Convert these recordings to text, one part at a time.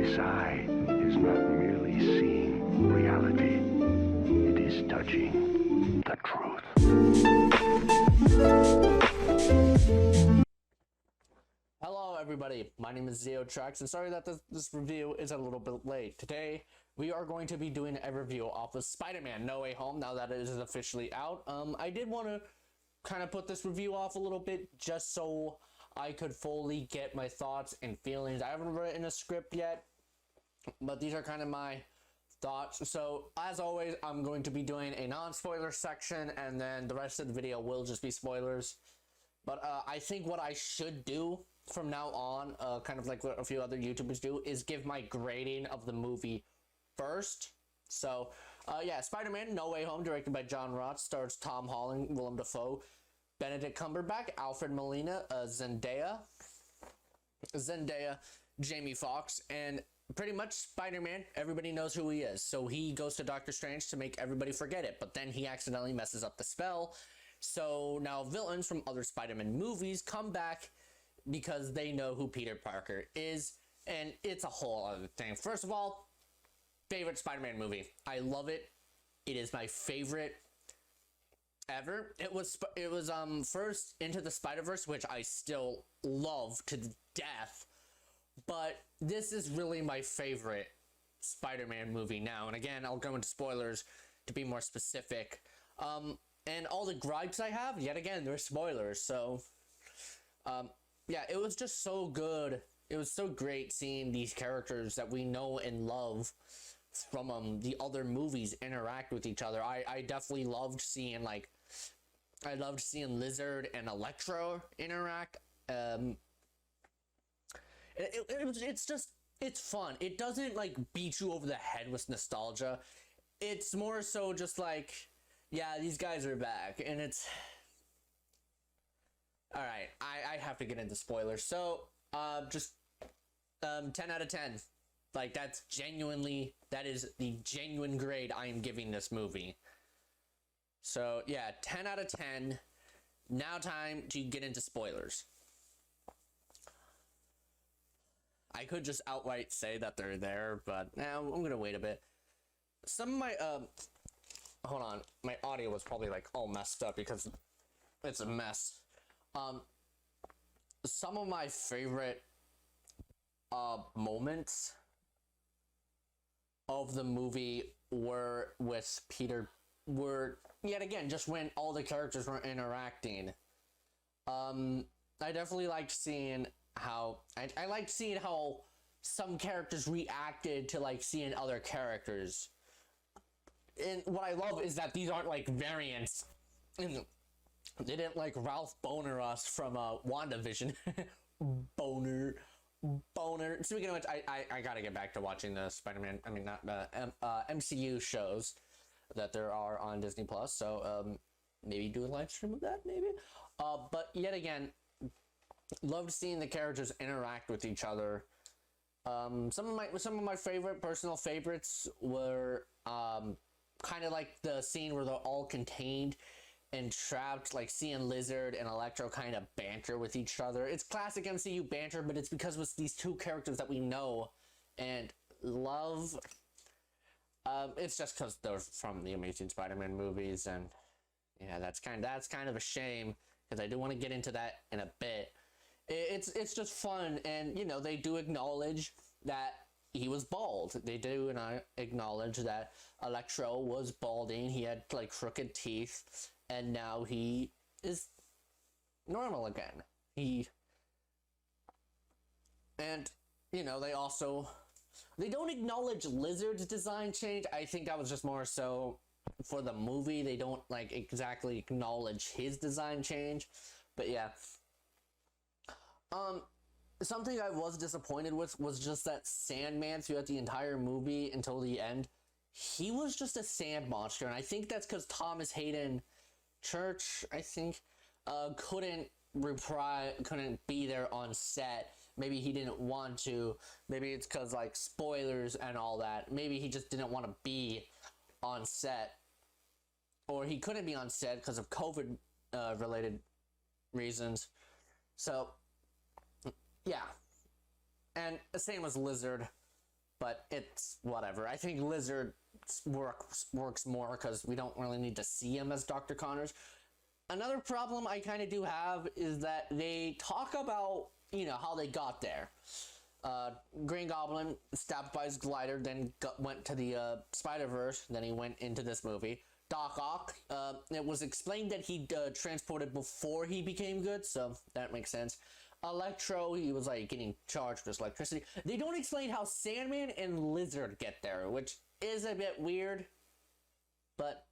inside is not merely seeing reality, it is touching the truth. Hello everybody, my name is Zeotrax, and sorry that this review is a little bit late. Today, we are going to be doing a review off of Spider-Man No Way Home, now that it is officially out. I did want to kind of put this review off a little bit, just so I could fully get my thoughts and feelings. I haven't written a script yet, but these are kind of my thoughts. So, as always, I'm going to be doing a non-spoiler section, and then the rest of the video will just be spoilers. But I think what I should do from now on, kind of like what a few other YouTubers do, is give my grading of the movie first. So, yeah, Spider-Man No Way Home, directed by John Roth, stars Tom Holland, Willem Dafoe, Benedict Cumberbatch, Alfred Molina, Zendaya, Jamie Foxx, and pretty much Spider-Man, everybody knows who he is. So he goes to Doctor Strange to make everybody forget it, but then he accidentally messes up the spell. So now villains from other Spider-Man movies come back because they know who Peter Parker is, and it's a whole other thing. First of all, favorite Spider-Man movie. I love it. It is my favorite ever. It was first Into the Spider-Verse, which I still love to death, but this is really my favorite Spider-Man movie now. And again, I'll go into spoilers to be more specific. And all the gripes I have, yet again, they're spoilers. So, yeah, it was just so good. It was so great seeing these characters that we know and love from the other movies interact with each other. I definitely loved seeing, like, I loved seeing Lizard and Electro interact. It's fun. It doesn't, like, beat you over the head with nostalgia. It's more so just like, yeah, these guys are back, and it's... Alright, I have to get into spoilers. So, just 10 out of 10. Like, that is the genuine grade I am giving this movie. So, yeah, 10 out of 10. Now time to get into spoilers. I could just outright say that they're there, but now I'm gonna wait a bit. Some of my, hold on, my audio was probably, like, all messed up because it's a mess. Some of my favorite moments of the movie were yet again just when all the characters were interacting. I definitely liked seeing how I liked seeing how some characters reacted to, like, seeing other characters. And what I love is that these aren't, like, variants. And they didn't, like, Ralph Boner us from WandaVision. Boner. Speaking of which, I gotta get back to watching the Spider-Man, I mean, not the MCU shows that there are on Disney Plus. So maybe do a live stream of that, maybe. But yet again, loved seeing the characters interact with each other. Some of my personal favorites were kind of like the scene where they're all contained and trapped, like seeing Lizard and Electro kind of banter with each other. It's classic MCU banter, but it's because with these two characters that we know and love. It's just because they're from the Amazing Spider-Man movies, and yeah, that's kind of a shame, because I do want to get into that in a bit. It's just fun, and you know, they do acknowledge that he was bald. They do acknowledge that Electro was balding. He had, like, crooked teeth, and now he is normal again. And you know, they don't acknowledge Lizard's design change. I think that was just more so for the movie. They don't, like, exactly acknowledge his design change. But yeah. Something I was disappointed with was just that Sandman throughout the entire movie until the end. He was just a sand monster, and I think that's because Thomas Hayden Church, I think, couldn't be there on set. Maybe he didn't want to. Maybe it's because, like, spoilers and all that. Maybe he just didn't want to be on set. Or he couldn't be on set because of COVID related reasons. So, yeah. And the same as Lizard. but it's whatever. I think Lizard works more because we don't really need to see him as Dr. Connors. Another problem I kind of do have is that they talk about, how they got there. Green Goblin stabbed by his glider, then went to the Spider-Verse, then he went into this movie. Doc Ock, it was explained that he transported before he became good, so that makes sense. Electro, he was like getting charged with electricity. They don't explain how Sandman and Lizard get there, which is a bit weird, but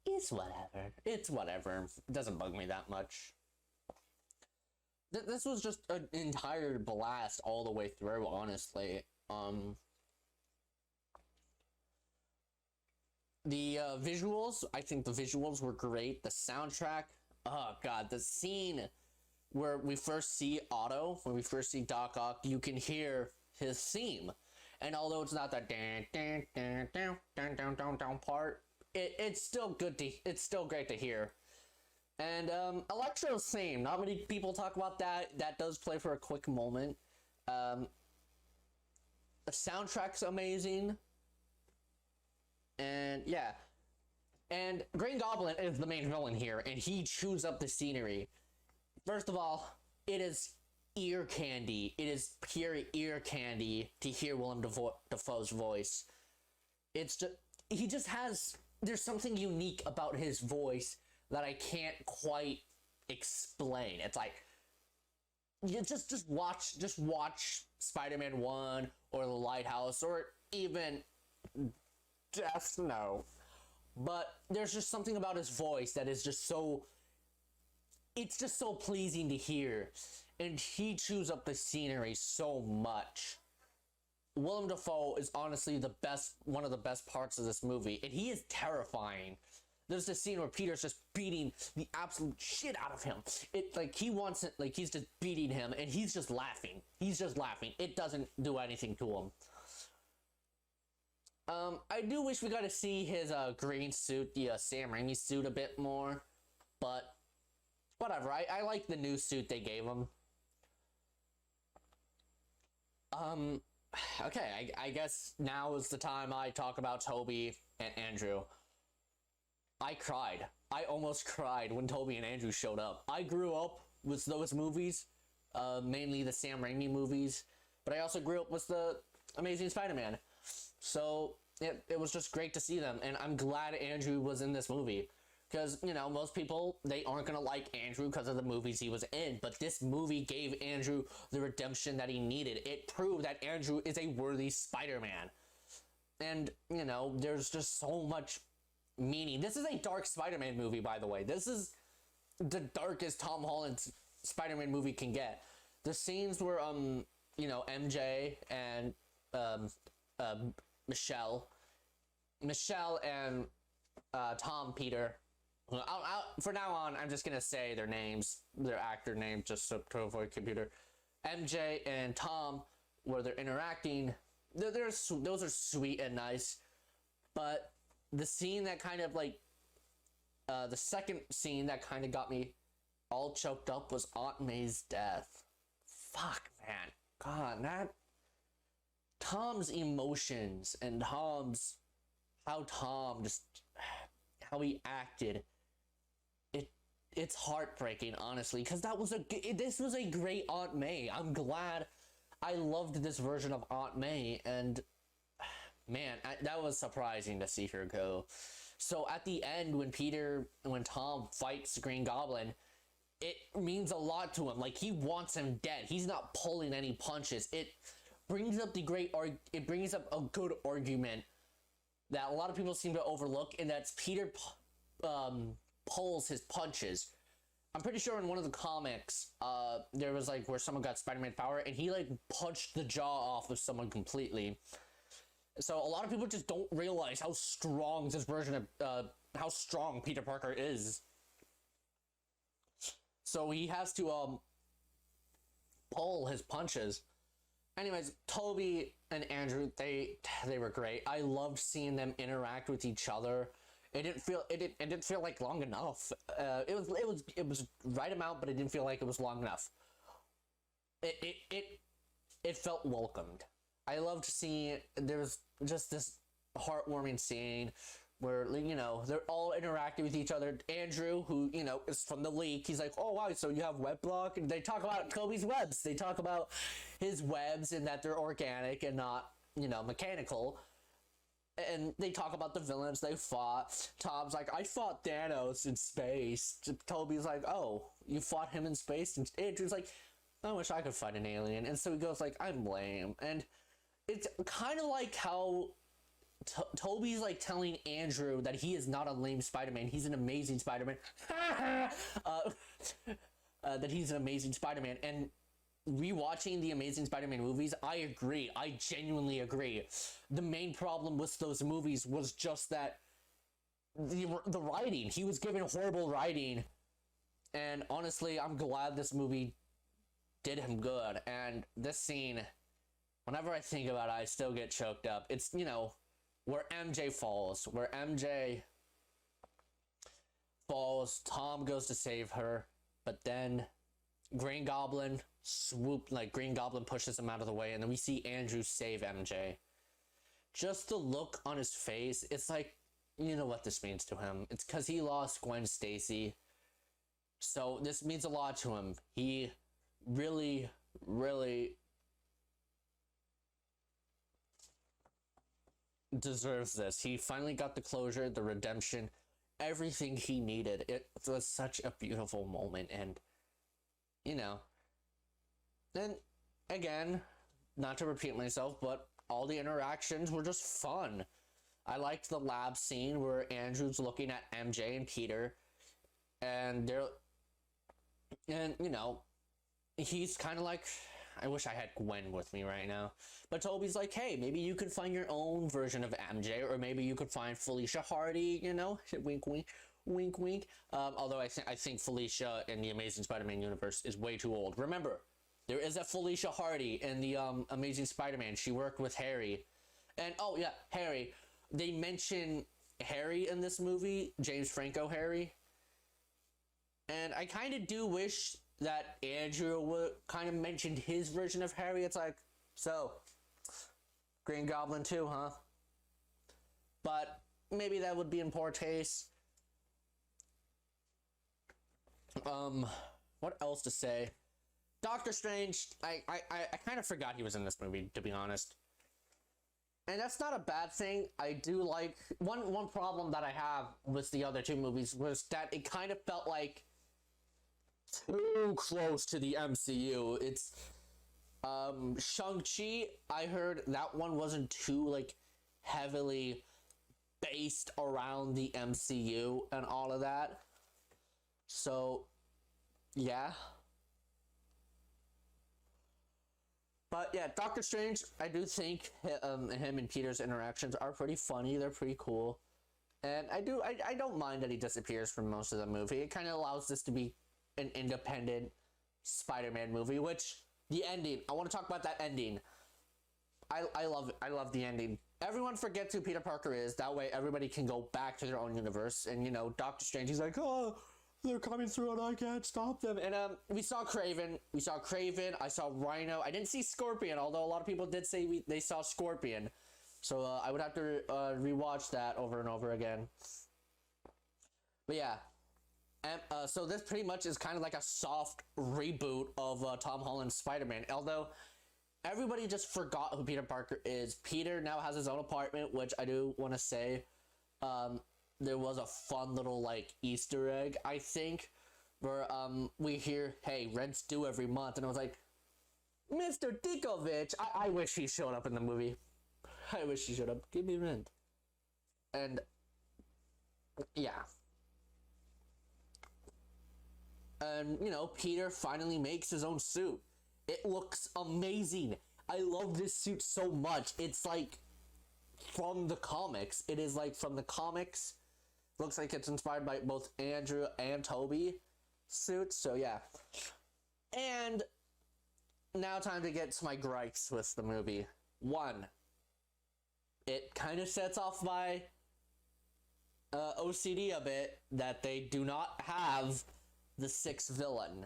it's whatever. It's whatever. It doesn't bug me that much. This was just an entire blast all the way through, honestly. The visuals, I think the visuals were great. The soundtrack, oh god, the scene where we first see Otto, when we first see Doc Ock, you can hear his theme. And although it's not that part, it's still good to, it's still great to hear. And Electro's theme, not many people talk about that. That does play for a quick moment. The soundtrack's amazing. And yeah. And Green Goblin is the main villain here, and he chews up the scenery. First of all, it is ear candy. It is pure ear candy to hear Willem Dafoe's voice. It's just, he just has, there's something unique about his voice that I can't quite explain. It's like, you just watch Spider-Man 1 or The Lighthouse or even Death Snow. But there's just something about his voice that is just so, it's just so pleasing to hear. And he chews up the scenery so much. Willem Dafoe is honestly the best, one of the best parts of this movie, and he is terrifying. There's this scene where Peter's just beating the absolute shit out of him. It, like, he wants it, like, he's just beating him, and he's just laughing. He's just laughing. It doesn't do anything to him. I do wish we got to see his green suit, the Sam Raimi suit, a bit more, but whatever. I like the new suit they gave him. Okay, I guess now is the time I talk about Toby and Andrew. I cried. I almost cried when Toby and Andrew showed up. I grew up with those movies, mainly the Sam Raimi movies, but I also grew up with the Amazing Spider-Man. So it was just great to see them, and I'm glad Andrew was in this movie. Because, you know, most people, they aren't going to like Andrew because of the movies he was in. But this movie gave Andrew the redemption that he needed. It proved that Andrew is a worthy Spider-Man. And, you know, there's just so much meaning. This is a dark Spider-Man movie, by the way. This is the darkest Tom Holland's Spider-Man movie can get. The scenes where, you know, MJ and Michelle and Tom Peter... for now on, I'm just gonna say their names, their actor names, just to avoid computer. MJ and Tom, where they're interacting, those are sweet and nice. But the scene that kind of like, the second scene that kind of got me all choked up was Aunt May's death. Fuck, man. God, that... Tom's emotions and how Tom he acted, it's heartbreaking, honestly, because this was a great Aunt May. I'm glad. I loved this version of Aunt May, and man, that was surprising to see her go. So at the end, when Tom fights Green Goblin, it means a lot to him. Like, he wants him dead. He's not pulling any punches. It brings up it brings up a good argument that a lot of people seem to overlook, and that's Peter pulls his punches. I'm pretty sure in one of the comics, there was like where someone got Spider-Man power, and he like punched the jaw off of someone completely. So a lot of people just don't realize how strong this version of how strong Peter Parker is. So he has to pull his punches. Anyways, Toby and Andrew, they were great. I loved seeing them interact with each other. It didn't feel like long enough. It was right amount, but it didn't feel like it was long enough. It felt welcomed. I loved seeing, there was just this heartwarming scene where, you know, they're all interacting with each other. Andrew, who, you know, is from the leak, he's like, oh wow, so you have web block? And they talk about Toby's webs. They talk about his webs and that they're organic and not, you know, mechanical. And they talk about the villains they fought. Tom's like, I fought Thanos in space. Toby's like, oh, you fought him in space? And Andrew's like, I wish I could fight an alien. And so he goes like, I'm lame. And it's kind of like how Toby's like telling Andrew that he is not a lame Spider-Man. He's an amazing Spider-Man. That he's an amazing Spider-Man. And rewatching the Amazing Spider-Man movies, I agree. I genuinely agree. The main problem with those movies was just that the writing. He was given horrible writing. And honestly, I'm glad this movie did him good. And this scene, whenever I think about it, I still get choked up. It's, you know, where MJ falls. Where MJ falls, Tom goes to save her, but then Green Goblin Green Goblin pushes him out of the way, and then we see Andrew save MJ. Just the look on his face, it's like, you know what this means to him. It's because he lost Gwen Stacy. So this means a lot to him. He really, really deserves this. He finally got the closure, the redemption, everything he needed. It was such a beautiful moment, and you know, then again, not to repeat myself, but all the interactions were just fun. I liked the lab scene where Andrew's looking at MJ and Peter, and you know, he's kind of like, I wish I had Gwen with me right now. But Toby's like, hey, maybe you could find your own version of MJ, or maybe you could find Felicia Hardy, you know, wink, wink. Wink, wink. Although I think Felicia in the Amazing Spider-Man universe is way too old. Remember, there is a Felicia Hardy in the Amazing Spider-Man. She worked with Harry. And, oh yeah, Harry. They mention Harry in this movie, James Franco Harry. And I kind of do wish that Andrew would kind of mentioned his version of Harry. It's like, so, Green Goblin too, huh? But maybe that would be in poor taste. What else to say? Doctor Strange, I kind of forgot he was in this movie, to be honest. And that's not a bad thing. I do like, one problem that I have with the other two movies was that it kind of felt like too close to the MCU. It's, Shang-Chi, I heard that one wasn't too, like, heavily based around the MCU and all of that. So, yeah. But yeah, Doctor Strange, I do think him and Peter's interactions are pretty funny. They're pretty cool. And I don't mind that he disappears from most of the movie. It kind of allows this to be an independent Spider-Man movie, which, the ending, I want to talk about that ending. I love it. I love the ending. Everyone forgets who Peter Parker is. That way everybody can go back to their own universe. And, you know, Doctor Strange, he's like, oh, they're coming through and I can't stop them. And we saw Kraven. I saw Rhino. I didn't see Scorpion, although a lot of people did say they saw Scorpion. So I would have to rewatch that over and over again. But yeah. And, so this pretty much is kind of like a soft reboot of Tom Holland's Spider-Man. Although everybody just forgot who Peter Parker is. Peter now has his own apartment, which I do want to say. There was a fun little, like, Easter egg, I think, where, we hear, hey, rent's due every month, and I was like, Mr. Dickovich, I wish he showed up in the movie. I wish he showed up. Give me rent. And, yeah. And, you know, Peter finally makes his own suit. It looks amazing. I love this suit so much. It's, like, from the comics. It is, like, from the comics. Looks like it's inspired by both Andrew and Toby suits, so yeah. And now time to get to my gripes with the movie. One, it kind of sets off my OCD a bit that they do not have the sixth villain.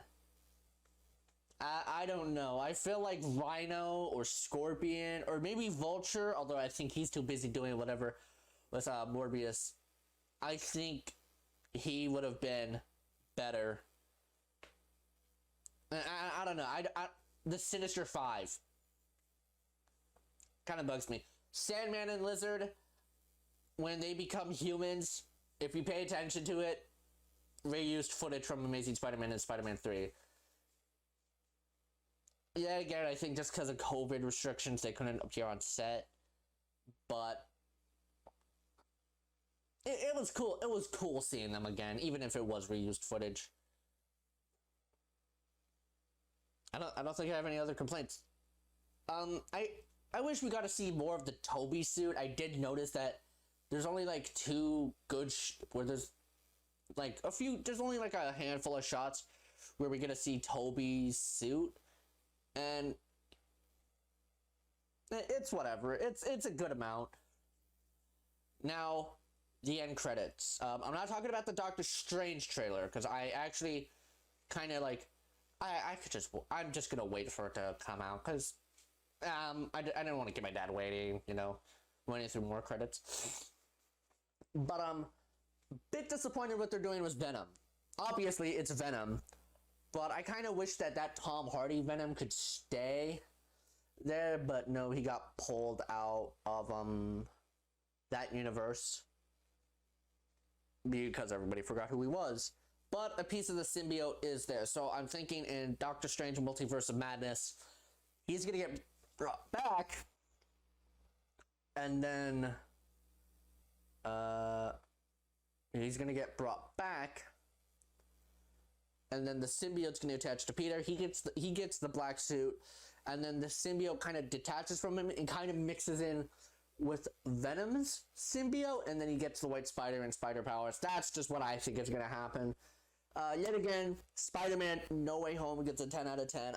I don't know. I feel like Rhino or Scorpion or maybe Vulture, although I think he's too busy doing whatever with Morbius. I think he would have been better. I don't know. The Sinister Five kind of bugs me. Sandman and Lizard, when they become humans, if you pay attention to it, reused footage from Amazing Spider-Man and Spider-Man 3. Yeah, again, I think just because of COVID restrictions, they couldn't appear on set. But it was cool. It was cool seeing them again, even if it was reused footage. I don't think I have any other complaints. I wish we got to see more of the Toby suit. I did notice that there's only like two good where there's like a few. There's only like a handful of shots where we get to see Toby's suit, and it's whatever. It's a good amount. Now, the end credits. I'm not talking about the Doctor Strange trailer because I actually kind of like. I'm just gonna wait for it to come out because I didn't want to get my dad waiting, waiting through more credits. But bit disappointed what they're doing was Venom. Obviously, it's Venom, but I kind of wish that Tom Hardy Venom could stay there, but no, he got pulled out of that universe because everybody forgot who he was. But a piece of the symbiote is there, so I'm thinking in Doctor Strange Multiverse of Madness, he's gonna get brought back, and then he's gonna get brought back, and then the symbiote's gonna attach to Peter. He gets the black suit, and then the symbiote kind of detaches from him and kind of mixes in with Venom's symbiote, and then he gets the White Spider and spider powers. That's just what I think is gonna happen. Yet again, Spider-Man No Way Home gets a 10 out of 10.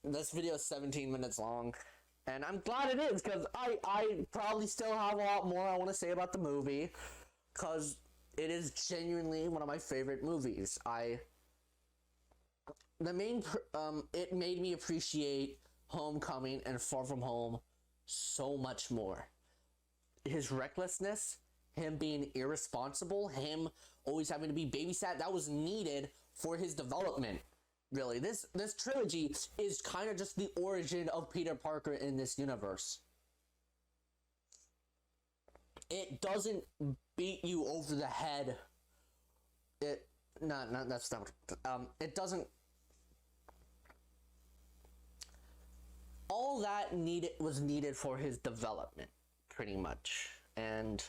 This video is 17 minutes long, and I'm glad it is, because I probably still have a lot more I want to say about the movie, because it is genuinely one of my favorite movies. It made me appreciate Homecoming and Far From Home so much more. His recklessness, him being irresponsible, him always having to be babysat, that was needed for his development. Really, this trilogy is kind of just the origin of Peter Parker in this universe. It doesn't beat you over the head. It doesn't. All that was needed for his development, pretty much, and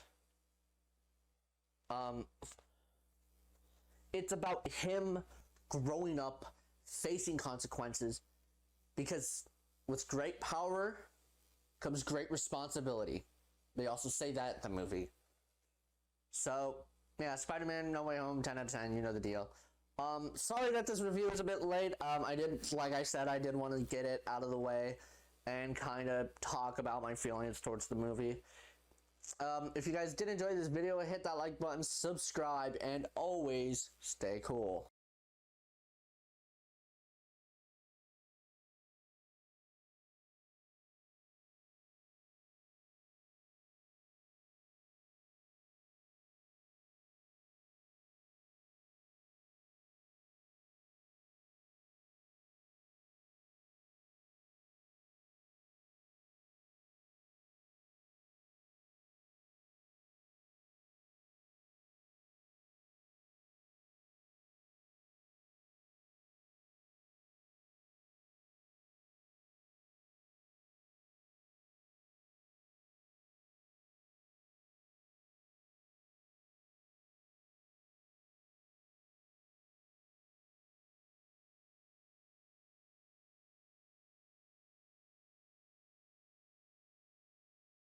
it's about him growing up, facing consequences, because with great power comes great responsibility. They also say that in the movie. So, yeah, Spider-Man No Way Home, 10 out of 10, you know the deal. Sorry that this review is a bit late. Like I said, I did want to get it out of the way and kind of talk about my feelings towards the movie. If you guys did enjoy this video, hit that like button, subscribe, and always stay cool.